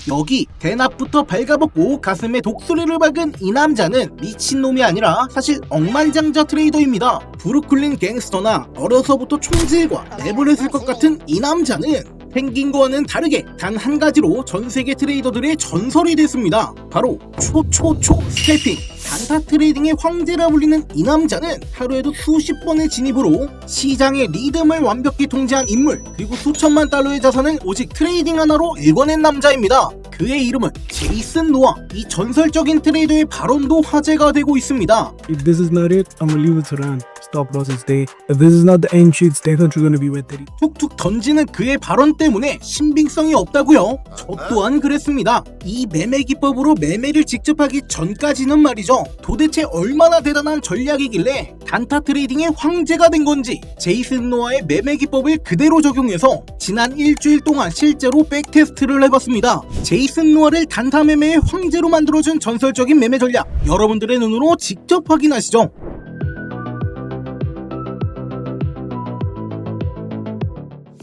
여기 대낮부터 발가벗고 가슴에 독수리를 박은 이 남자는 미친놈이 아니라 사실 억만장자 트레이더입니다. 브루클린 갱스터나 어려서부터 총질과 랩을 했을 것 같은 이 남자는 생긴 거와는 다르게 단 한 가지로 전세계 트레이더들의 전설이 됐습니다. 바로 초초초 스태핑. 단타 트레이딩의 황제라 불리는 이 남자는 하루에도 수십 번의 진입으로 시장의 리듬을 완벽히 통제한 인물, 그리고 수천만 달러의 자산을 오직 트레이딩 하나로 읽어낸 남자입니다. 그의 이름은 제이슨 노아. 이 전설적인 트레이더의 발언도 화제가 되고 있습니다. If this is not it, I'm gonna leave it to run. Stop loss is day. If this is not the end sheet, stay that you're gonna be with it. 툭툭 던지는 그의 발언 때문에 신빙성이 없다고요? 저 또한 그랬습니다. 이 매매 기법으로 매매를 직접 하기 전까지는 말이죠. 도대체 얼마나 대단한 전략이길래 단타 트레이딩의 황제가 된 건지, 제이슨 노아의 매매 기법을 그대로 적용해서 지난 일주일 동안 실제로 백테스트를 해봤습니다. 제이슨 노아를 단타 매매의 황제로 만들어준 전설적인 매매 전략, 여러분들의 눈으로 직접 확인하시죠.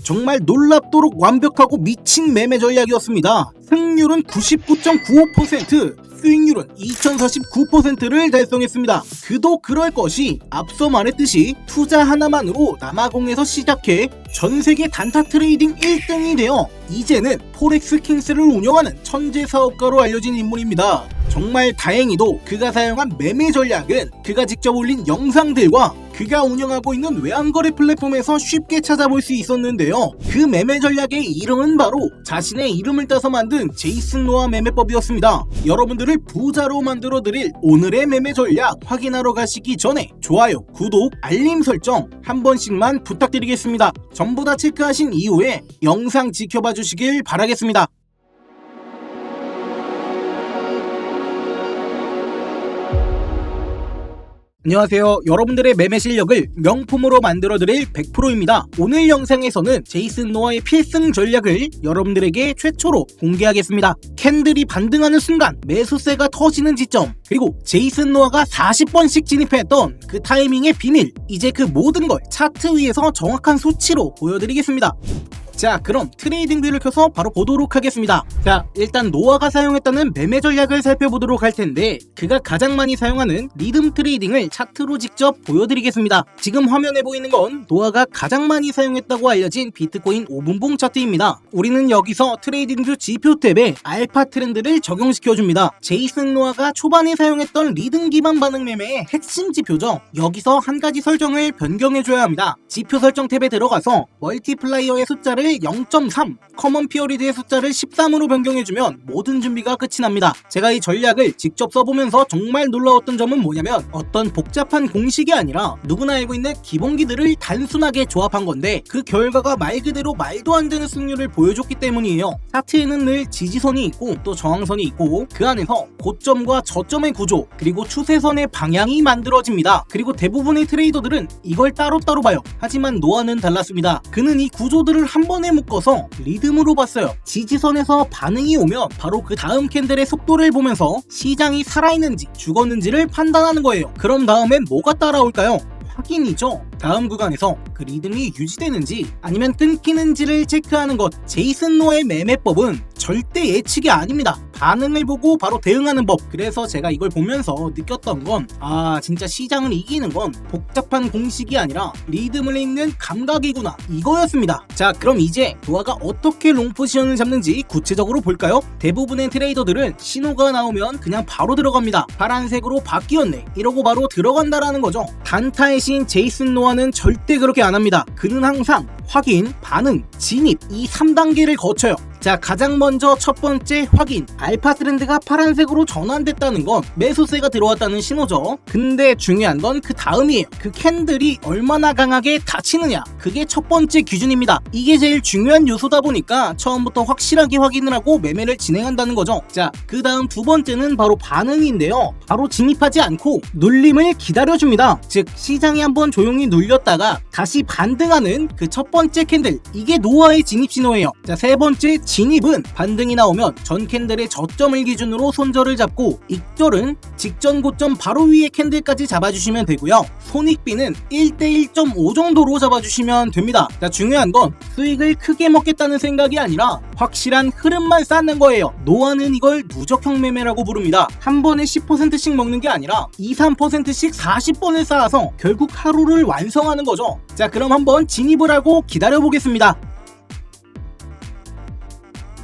정말 놀랍도록 완벽하고 미친 매매 전략이었습니다. 승률은 99.95%, 수익률은 2049%를 달성했습니다. 그도 그럴 것이 앞서 말했듯이 투자 하나만으로 남아공에서 시작해 전세계 단타 트레이딩 1등이 되어 이제는 포렉스 킹스를 운영하는 천재 사업가로 알려진 인물입니다. 정말 다행히도 그가 사용한 매매 전략은 그가 직접 올린 영상들과 그가 운영하고 있는 외환거래 플랫폼에서 쉽게 찾아볼 수 있었는데요. 그 매매 전략의 이름은 바로 자신의 이름을 따서 만든 제이슨 노아 매매법이었습니다. 여러분들을 부자로 만들어드릴 오늘의 매매 전략 확인하러 가시기 전에 좋아요, 구독, 알림 설정 한 번씩만 부탁드리겠습니다. 전부 다 체크하신 이후에 영상 지켜봐 주시길 바라겠습니다. 안녕하세요. 여러분들의 매매 실력을 명품으로 만들어드릴 100%입니다. 오늘 영상에서는 제이슨 노아의 필승 전략을 여러분들에게 최초로 공개하겠습니다. 캔들이 반등하는 순간 매수세가 터지는 지점, 그리고 제이슨 노아가 40번씩 진입했던 그 타이밍의 비밀, 이제 그 모든 걸 차트 위에서 정확한 수치로 보여드리겠습니다. 자, 그럼 트레이딩 뷰를 켜서 바로 보도록 하겠습니다. 자, 일단 노아가 사용했다는 매매 전략을 살펴보도록 할 텐데, 그가 가장 많이 사용하는 리듬 트레이딩을 차트로 직접 보여드리겠습니다. 지금 화면에 보이는 건 노아가 가장 많이 사용했다고 알려진 비트코인 5분봉 차트입니다. 우리는 여기서 트레이딩 뷰 지표 탭에 알파 트렌드를 적용시켜줍니다. 제이슨 노아가 초반에 사용했던 리듬 기반 반응 매매의 핵심 지표죠. 여기서 한 가지 설정을 변경해줘야 합니다. 지표 설정 탭에 들어가서 멀티플라이어의 숫자를 0.3, 커먼 피어리드의 숫자를 13으로 변경해주면 모든 준비가 끝이 납니다. 제가 이 전략을 직접 써보면서 정말 놀라웠던 점은 뭐냐면, 어떤 복잡한 공식이 아니라 누구나 알고 있는 기본기들을 단순하게 조합한 건데 그 결과가 말 그대로 말도 안 되는 승률을 보여줬기 때문이에요. 차트에는 늘 지지선이 있고 또 저항선이 있고 그 안에서 고점과 저점의 구조, 그리고 추세선의 방향이 만들어집니다. 그리고 대부분의 트레이더들은 이걸 따로따로 봐요. 하지만 노아는 달랐습니다. 그는 이 구조들을 한 번에 묶어서 리듬으로 봤어요. 지지선에서 반응이 오면 바로 그 다음 캔들의 속도를 보면서 시장이 살아있는지 죽었는지를 판단하는 거예요. 그럼 다음엔 뭐가 따라올까요? 확인이죠. 다음 구간에서 그 리듬이 유지되는지 아니면 끊기는지를 체크하는 것. 제이슨 노아의 매매법은 절대 예측이 아닙니다. 반응을 보고 바로 대응하는 법. 그래서 제가 이걸 보면서 느꼈던 건, 진짜 시장을 이기는 건 복잡한 공식이 아니라 리듬을 읽는 감각이구나, 이거였습니다. 자, 그럼 이제 노아가 어떻게 롱 포지션을 잡는지 구체적으로 볼까요? 대부분의 트레이더들은 신호가 나오면 그냥 바로 들어갑니다. 파란색으로 바뀌었네 이러고 바로 들어간다라는 거죠. 단타의 신 제이슨 노아는 절대 그렇게 안 합니다. 그는 항상 확인, 반응, 진입, 이 3단계를 거쳐요. 자, 가장 먼저 첫 번째 확인. 알파 트렌드가 파란색으로 전환됐다는 건 매수세가 들어왔다는 신호죠. 근데 중요한 건 그 다음이에요. 그 캔들이 얼마나 강하게 닫히느냐, 그게 첫 번째 기준입니다. 이게 제일 중요한 요소다 보니까 처음부터 확실하게 확인을 하고 매매를 진행한다는 거죠. 자, 그 다음 두 번째는 바로 반응인데요. 바로 진입하지 않고 눌림을 기다려줍니다. 즉, 시장이 한번 조용히 눌렸다가 다시 반등하는 그 첫 번째 캔들, 이게 노아의 진입 신호예요. 자, 세 번째 진입은 반등이 나오면 전 캔들의 저점을 기준으로 손절을 잡고 익절은 직전 고점 바로 위에 캔들까지 잡아주시면 되고요. 손익비는 1대 1.5 정도로 잡아주시면 됩니다. 자, 중요한 건 수익을 크게 먹겠다는 생각이 아니라 확실한 흐름만 쌓는 거예요. 노아는 이걸 누적형 매매라고 부릅니다. 한 번에 10%씩 먹는 게 아니라 2, 3%씩 40번을 쌓아서 결국 하루를 완성하는 거죠. 자, 그럼 한번 진입을 하고 기다려보겠습니다.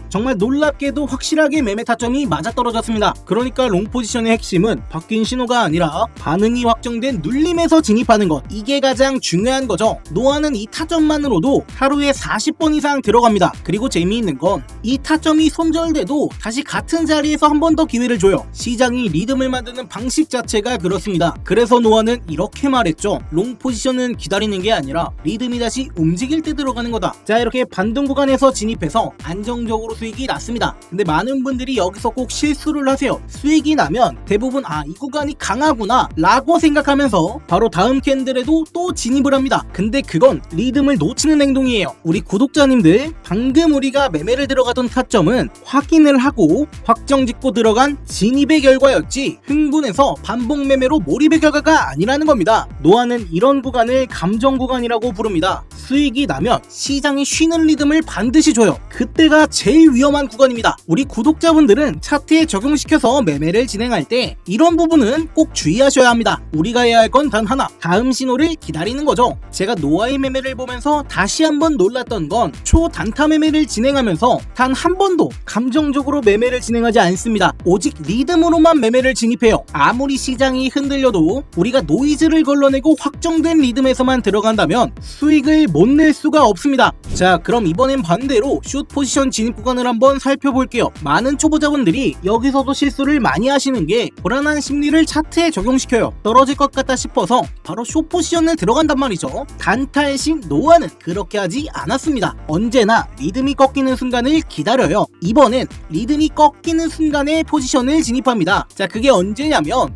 정말 놀랍게도 확실하게 매매 타점이 맞아떨어졌습니다. 그러니까 롱 포지션의 핵심은 바뀐 신호가 아니라 반응이 확정된 눌림에서 진입하는 것, 이게 가장 중요한 거죠. 노아는 이 타점만으로도 하루에 40번 이상 들어갑니다. 그리고 재미있는 건 이 타점이 손절돼도 다시 같은 자리에서 한 번 더 기회를 줘요. 시장이 리듬을 만드는 방식 자체가 그렇습니다. 그래서 노아는 이렇게 말했죠. 롱 포지션은 기다리는 게 아니라 리듬이 다시 움직일 때 들어가는 거다. 자, 이렇게 반등 구간에서 진입해서 안정적으로 수익이 났습니다. 근데 많은 분들이 여기서 꼭 실수를 하세요. 수익이 나면 대부분 이 구간이 강하구나 라고 생각하면서 바로 다음 캔들에도 또 진입을 합니다. 근데 그건 리듬을 놓치는 행동이에요. 우리 구독자님들, 방금 우리가 매매를 들어가던 타점은 확인을 하고 확정 짓고 들어간 진입의 결과였지 흥분해서 반복 매매로 몰입의 결과가 아니라는 겁니다. 노아는 이런 구간을 감정 구간이라고 부릅니다. 수익이 나면 시장이 쉬는 리듬을 반드시 줘요. 그때가 제일 위험한 구간입니다. 우리 구독자분들은 차트에 적용시켜서 매매를 진행할 때 이런 부분은 꼭 주의하셔야 합니다. 우리가 해야 할 건 단 하나, 다음 신호를 기다리는 거죠. 제가 노아의 매매를 보면서 다시 한번 놀랐던 건 초단타 매매를 진행하면서 단 한 번도 감정적으로 매매를 진행하지 않습니다. 오직 리듬으로만 매매를 진입해요. 아무리 시장이 흔들려도 우리가 노이즈를 걸러내고 확정된 리듬에서만 들어간다면 수익을 못 낼 수가 없습니다. 자, 그럼 이번엔 반대로 숏 포지션 진입 구간을 한번 살펴볼게요. 많은 초보자분들이 여기서도 실수를 많이 하시는 게 불안한 심리를 차트에 적용시켜요. 떨어질 것 같다 싶어서 바로 숏 포지션을 들어간단 말이죠. 단타의 신 노아는 그렇게 하지 않았습니다. 언제나 리듬이 꺾이는 순간을 기다려요. 이번엔 리듬이 꺾이는 순간에 포지션을 진입합니다. 자, 그게 언제냐면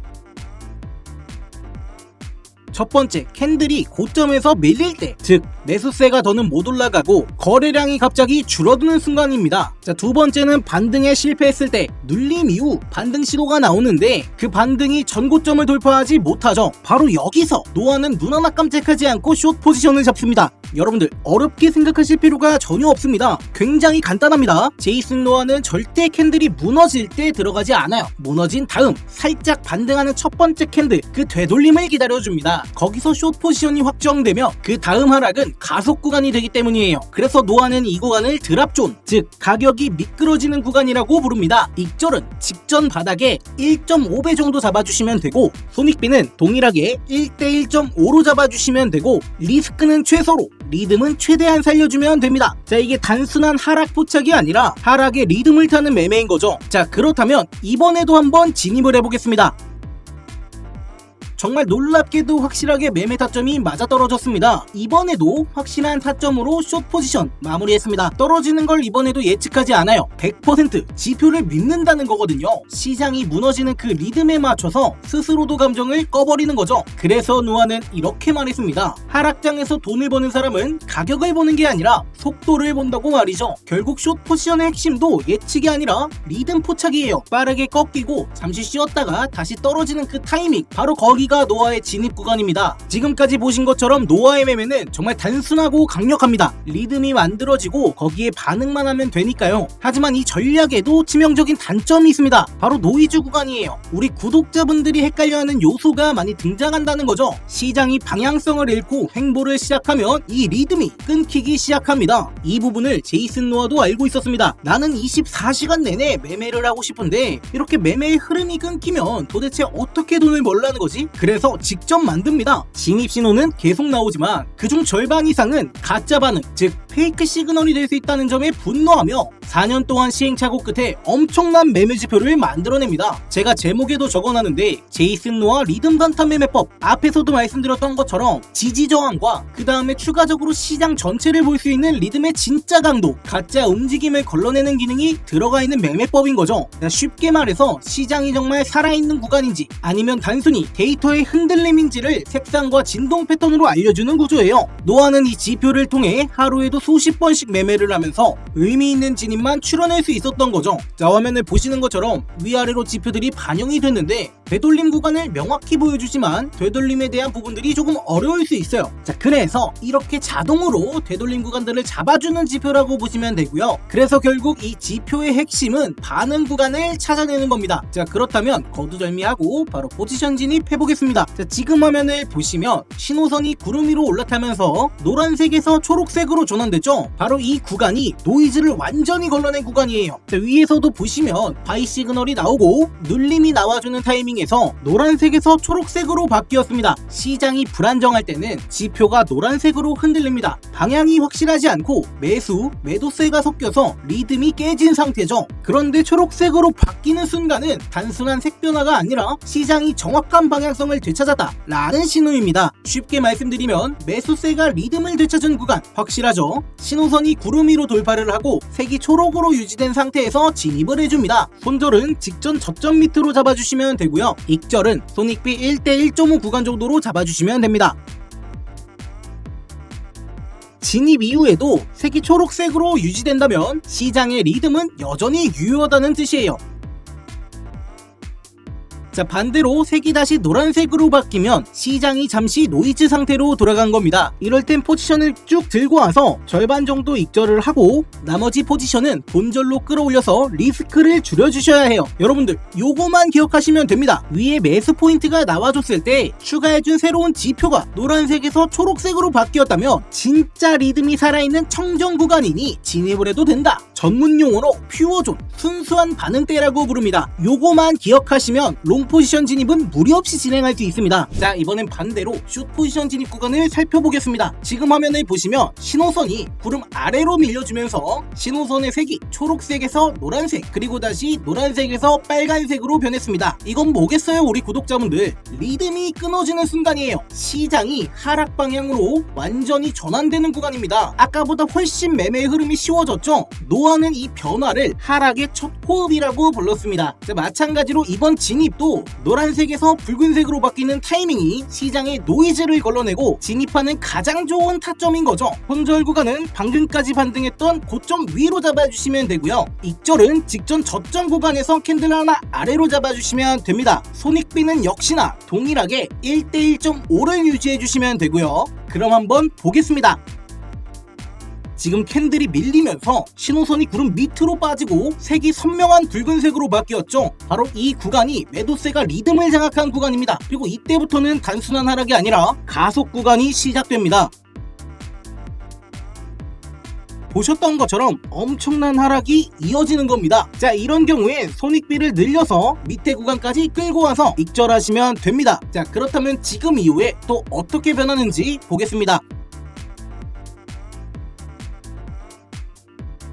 첫 번째, 캔들이 고점에서 밀릴 때, 즉 매수세가 더는 못 올라가고 거래량이 갑자기 줄어드는 순간입니다. 자, 두 번째는 반등에 실패했을 때, 눌림 이후 반등 시도가 나오는데 그 반등이 전고점을 돌파하지 못하죠. 바로 여기서 노아는 눈 하나 깜짝하지 않고 숏 포지션을 잡습니다. 여러분들 어렵게 생각하실 필요가 전혀 없습니다. 굉장히 간단합니다. 제이슨 노아는 절대 캔들이 무너질 때 들어가지 않아요. 무너진 다음 살짝 반등하는 첫 번째 캔들, 그 되돌림을 기다려줍니다. 거기서 숏 포지션이 확정되면 그 다음 하락은 가속 구간이 되기 때문이에요. 그래서 노아는 이 구간을 드랍존, 즉 가격이 미끄러지는 구간이라고 부릅니다. 익절은 직전 바닥에 1.5배 정도 잡아주시면 되고 손익비는 동일하게 1대 1.5로 잡아주시면 되고 리스크는 최소로, 리듬은 최대한 살려주면 됩니다. 자, 이게 단순한 하락 포착이 아니라 하락의 리듬을 타는 매매인 거죠. 자, 그렇다면 이번에도 한번 진입을 해보겠습니다. 정말 놀랍게도 확실하게 매매 타점이 맞아떨어졌습니다. 이번에도 확실한 타점으로 숏 포지션 마무리했습니다. 떨어지는 걸 이번에도 예측하지 않아요. 100% 지표를 믿는다는 거거든요. 시장이 무너지는 그 리듬에 맞춰서 스스로도 감정을 꺼버리는 거죠. 그래서 노아는 이렇게 말했습니다. 하락장에서 돈을 버는 사람은 가격을 보는 게 아니라 속도를 본다고 말이죠. 결국 숏 포지션의 핵심도 예측이 아니라 리듬 포착이에요. 빠르게 꺾이고 잠시 쉬었다가 다시 떨어지는 그 타이밍, 바로 거기가 노아의 진입 구간입니다. 지금까지 보신 것처럼 노아의 매매는 정말 단순하고 강력합니다. 리듬이 만들어지고 거기에 반응만 하면 되니까요. 하지만 이 전략에도 치명적인 단점이 있습니다. 바로 노이즈 구간이에요. 우리 구독자분들이 헷갈려하는 요소가 많이 등장한다는 거죠. 시장이 방향성을 잃고 횡보를 시작하면 이 리듬이 끊기기 시작합니다. 이 부분을 제이슨 노아도 알고 있었습니다. 나는 24시간 내내 매매를 하고 싶은데 이렇게 매매의 흐름이 끊기면 도대체 어떻게 돈을 벌라는 거지? 그래서 직접 만듭니다. 진입 신호는 계속 나오지만 그중 절반 이상은 가짜 반응, 즉 페이크 시그널이 될 수 있다는 점에 분노하며 4년 동안 시행착오 끝에 엄청난 매매 지표를 만들어냅니다. 제가 제목에도 적어놨는데 제이슨 노아 리듬 단타 매매법, 앞에서도 말씀드렸던 것처럼 지지 저항과 그 다음에 추가적으로 시장 전체를 볼 수 있는 리듬의 진짜 강도, 가짜 움직임을 걸러내는 기능이 들어가 있는 매매법인 거죠. 쉽게 말해서 시장이 정말 살아있는 구간인지 아니면 단순히 데이터 모니터의 흔들림인지를 색상과 진동 패턴으로 알려주는 구조예요. 노아는 이 지표를 통해 하루에도 수십 번씩 매매를 하면서 의미 있는 진입만 추론할 수 있었던 거죠. 자, 화면을 보시는 것처럼 위아래로 지표들이 반영이 됐는데 되돌림 구간을 명확히 보여주지만 되돌림에 대한 부분들이 조금 어려울 수 있어요. 자, 그래서 이렇게 자동으로 되돌림 구간들을 잡아주는 지표라고 보시면 되고요. 그래서 결국 이 지표의 핵심은 반응 구간을 찾아내는 겁니다. 자, 그렇다면 거두절미하고 바로 포지션 진입해 보겠습니다. 자, 지금 화면을 보시면 신호선이 구름 위로 올라타면서 노란색에서 초록색으로 전환됐죠. 바로 이 구간이 노이즈를 완전히 걸러낸 구간이에요. 자, 위에서도 보시면 바이 시그널이 나오고 눌림이 나와주는 타이밍에서 노란색에서 초록색으로 바뀌었습니다. 시장이 불안정할 때는 지표가 노란색으로 흔들립니다. 방향이 확실하지 않고 매수, 매도세가 섞여서 리듬이 깨진 상태죠. 그런데 초록색으로 바뀌는 순간은 단순한 색 변화가 아니라 시장이 정확한 방향성을 되찾았다 라는 신호입니다. 쉽게 말씀드리면 매수세가 리듬을 되찾은 구간 확실하죠. 신호선이 구름 위로 돌파를 하고 색이 초록으로 유지된 상태에서 진입을 해줍니다. 손절은 직전 저점 밑으로 잡아주시면 되고요. 익절은 손익비 1대 1.5 구간 정도로 잡아주시면 됩니다. 진입 이후에도 색이 초록색으로 유지된다면 시장의 리듬은 여전히 유효하다는 뜻이에요. 자, 반대로 색이 다시 노란색으로 바뀌면 시장이 잠시 노이즈 상태로 돌아간 겁니다. 이럴 땐 포지션을 쭉 들고 와서 절반 정도 익절을 하고 나머지 포지션은 본절로 끌어올려서 리스크를 줄여주셔야 해요. 여러분들 요거만 기억하시면 됩니다. 위에 매수 포인트가 나와줬을 때 추가해준 새로운 지표가 노란색에서 초록색으로 바뀌었다면 진짜 리듬이 살아있는 청정 구간이니 진입을 해도 된다. 전문 용어로 퓨어존, 순수한 반응대라고 부릅니다. 요거만 기억하시면 롱 포지션 진입은 무리 없이 진행할 수 있습니다. 자, 이번엔 반대로 숏 포지션 진입 구간을 살펴보겠습니다. 지금 화면을 보시면 신호선이 구름 아래로 밀려주면서 신호선의 색이 초록색에서 노란색, 그리고 다시 노란색에서 빨간색으로 변했습니다. 이건 뭐겠어요, 우리 구독자분들? 리듬이 끊어지는 순간이에요. 시장이 하락 방향으로 완전히 전환되는 구간입니다. 아까보다 훨씬 매매의 흐름이 쉬워졌죠? 노아는 이 변화를 하락의 첫 호흡이라고 불렀습니다. 자, 마찬가지로 이번 진입도 노란색에서 붉은색으로 바뀌는 타이밍이 시장의 노이즈를 걸러내고 진입하는 가장 좋은 타점인 거죠. 손절 구간은 방금까지 반등했던 고점 위로 잡아주시면 되고요. 익절은 직전 저점 구간에서 캔들 하나 아래로 잡아주시면 됩니다. 손익비는 역시나 동일하게 1대 1.5를 유지해주시면 되고요. 그럼 한번 보겠습니다. 지금 캔들이 밀리면서 신호선이 구름 밑으로 빠지고 색이 선명한 붉은색으로 바뀌었죠. 바로 이 구간이 매도세가 리듬을 장악한 구간입니다. 그리고 이때부터는 단순한 하락이 아니라 가속 구간이 시작됩니다. 보셨던 것처럼 엄청난 하락이 이어지는 겁니다. 자, 이런 경우엔 손익비를 늘려서 밑에 구간까지 끌고 와서 익절하시면 됩니다. 자, 그렇다면 지금 이후에 또 어떻게 변하는지 보겠습니다.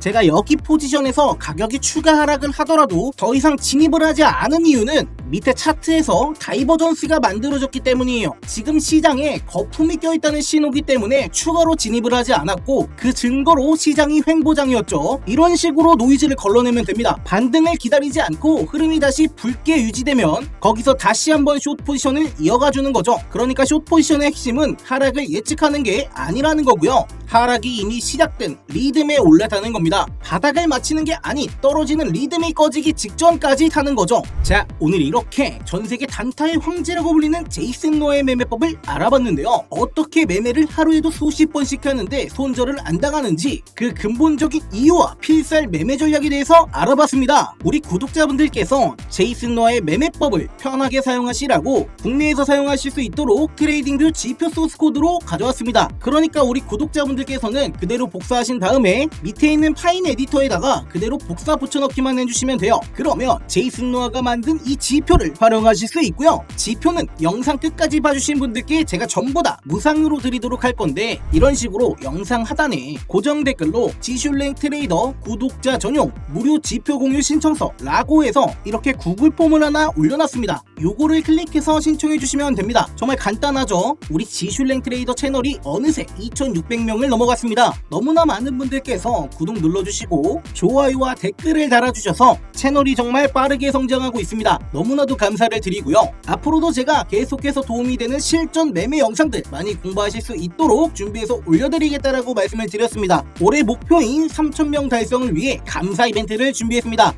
제가 여기 포지션에서 가격이 추가 하락을 하더라도 더 이상 진입을 하지 않은 이유는 밑에 차트에서 다이버전스가 만들어졌기 때문이에요. 지금 시장에 거품이 껴있다는 신호기 때문에 추가로 진입을 하지 않았고 그 증거로 시장이 횡보장이었죠. 이런 식으로 노이즈를 걸러내면 됩니다. 반등을 기다리지 않고 흐름이 다시 붉게 유지되면 거기서 다시 한번 숏 포지션을 이어가주는 거죠. 그러니까 숏 포지션의 핵심은 하락을 예측하는 게 아니라는 거고요. 하락이 이미 시작된 리듬에 올라타는 겁니다. 바닥을 맞히는 게 아닌 떨어지는 리듬이 꺼지기 직전까지 타는 거죠. 자, 오늘 이렇게 전세계 단타의 황제라고 불리는 제이슨 노아의 매매법을 알아봤는데요. 어떻게 매매를 하루에도 수십 번씩 하는데 손절을 안 당하는지 그 근본적인 이유와 필살 매매 전략에 대해서 알아봤습니다. 우리 구독자분들께서 제이슨 노아의 매매법을 편하게 사용하시라고 국내에서 사용하실 수 있도록 트레이딩뷰 지표 소스 코드로 가져왔습니다. 그러니까 우리 구독자분들께서는 그대로 복사하신 다음에 밑에 있는 파인 에디터에다가 그대로 복사 붙여넣기만 해주시면 돼요. 그러면 제이슨 노아가 만든 이 지표를 활용하실 수 있고요. 지표는 영상 끝까지 봐주신 분들께 제가 전부 다 무상으로 드리도록 할 건데 이런 식으로 영상 하단에 고정 댓글로 지슐랭 트레이더 구독자 전용 무료 지표 공유 신청서 라고 해서 이렇게 구글 폼을 하나 올려놨습니다. 요거를 클릭해서 신청해주시면 됩니다. 정말 간단하죠? 우리 지슐랭 트레이더 채널이 어느새 2600명을 넘어갔습니다. 너무나 많은 분들께서 구독 눌러주시고 눌러주시고 좋아요와 댓글을 달아주셔서 채널이 정말 빠르게 성장하고 있습니다. 너무나도 감사를 드리고요. 앞으로도 제가 계속해서 도움이 되는 실전 매매 영상들 많이 공부하실 수 있도록 준비해서 올려드리겠다라고 말씀을 드렸습니다. 올해 목표인 3,000명 달성을 위해 감사 이벤트를 준비했습니다.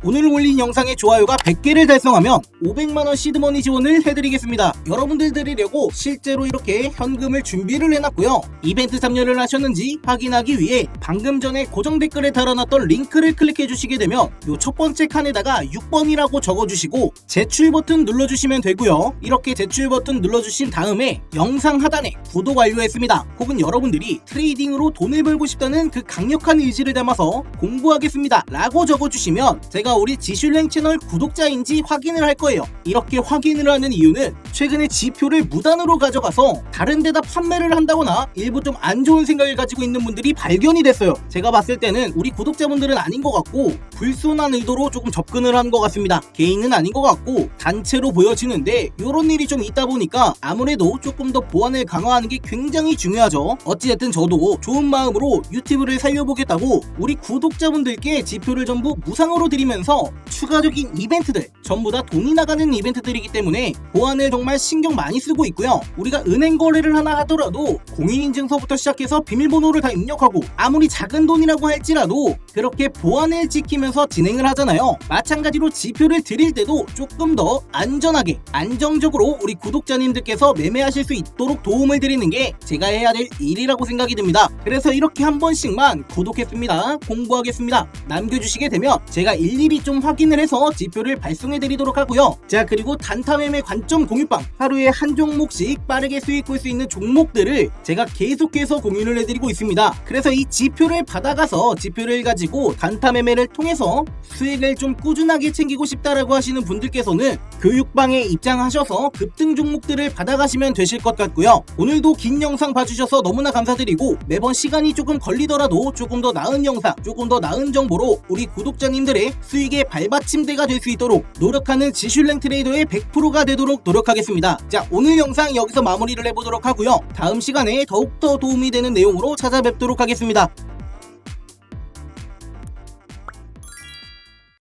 오늘 올린 영상의 좋아요가 100개를 달성하면 500만원 시드머니 지원을 해드리겠습니다. 여러분들 드리려고 실제로 이렇게 현금을 준비를 해놨고요. 이벤트 참여를 하셨는지 확인하기 위해 방금 전에 고정 댓글에 달아놨던 링크를 클릭해 주시게 되면 요 첫 번째 칸에다가 6번이라고 적어주시고 제출 버튼 눌러주시면 되고요. 이렇게 제출 버튼 눌러주신 다음에 영상 하단에 구독 완료했습니다. 혹은 여러분들이 트레이딩으로 돈을 벌고 싶다는 그 강력한 의지를 담아서 공부하겠습니다 라고 적어주시면 제가 우리 지슐랭 채널 구독자인지 확인을 할 거예요. 이렇게 확인을 하는 이유는 최근에 지표를 무단으로 가져가서 다른 데다 판매를 한다거나 일부 좀 안 좋은 생각을 가지고 있는 분들이 발견이 됐어요. 제가 봤을 때는 우리 구독자분들은 아닌 것 같고 불순한 의도로 조금 접근을 한 것 같습니다. 개인은 아닌 것 같고 단체로 보여지는데 이런 일이 좀 있다 보니까 아무래도 조금 더 보안을 강화하는 게 굉장히 중요하죠. 어찌됐든 저도 좋은 마음으로 유튜브를 살려보겠다고 우리 구독자분들께 지표를 전부 무상으로 드리면서 추가적인 이벤트들 전부 다 돈이 나가는 이벤트들이기 때문에 보안을 정말 신경 많이 쓰고 있고요. 우리가 은행 거래를 하나 하더라도 공인인증서부터 시작해서 비밀번호를 다 입력하고 아무리 작은 돈이라고 할지라도 그렇게 보안을 지키면서 진행을 하잖아요. 마찬가지로 지표를 드릴 때도 조금 더 안전하게 안정적으로 우리 구독자님들께서 매매하실 수 있도록 도움을 드리는 게 제가 해야 될 일이라고 생각이 듭니다. 그래서 이렇게 한 번씩만 구독했습니다, 공부하겠습니다 남겨주시게 되면 제가 일일이 좀 확인을 해서 지표를 발송해 드리도록 하고요. 자, 그리고 단타 매매 관점 공유방 하루에 한 종목씩 빠르게 수익 볼 수 있는 종목들을 제가 계속해서 공유를 해드리고 있습니다. 그래서 이 지표를 받아가서 지표를 가지고 단타 매매를 통해서 수익을 좀 꾸준하게 챙기고 싶다라고 하시는 분들께서는 교육방에 입장하셔서 급등 종목들을 받아가시면 되실 것 같고요. 오늘도 긴 영상 봐주셔서 너무나 감사드리고 매번 시간이 조금 걸리더라도 조금 더 나은 영상, 조금 더 나은 정보로 우리 구독자님들의 수익의 발받침대가 될 수 있도록 노력하는 지슐랭 트레이더의 100%가 되도록 노력하겠습니다. 자, 오늘 영상 여기서 마무리를 해보도록 하고요. 다음 시간에 더욱더 도움이 되는 내용으로 찾아뵙도록 하겠습니다.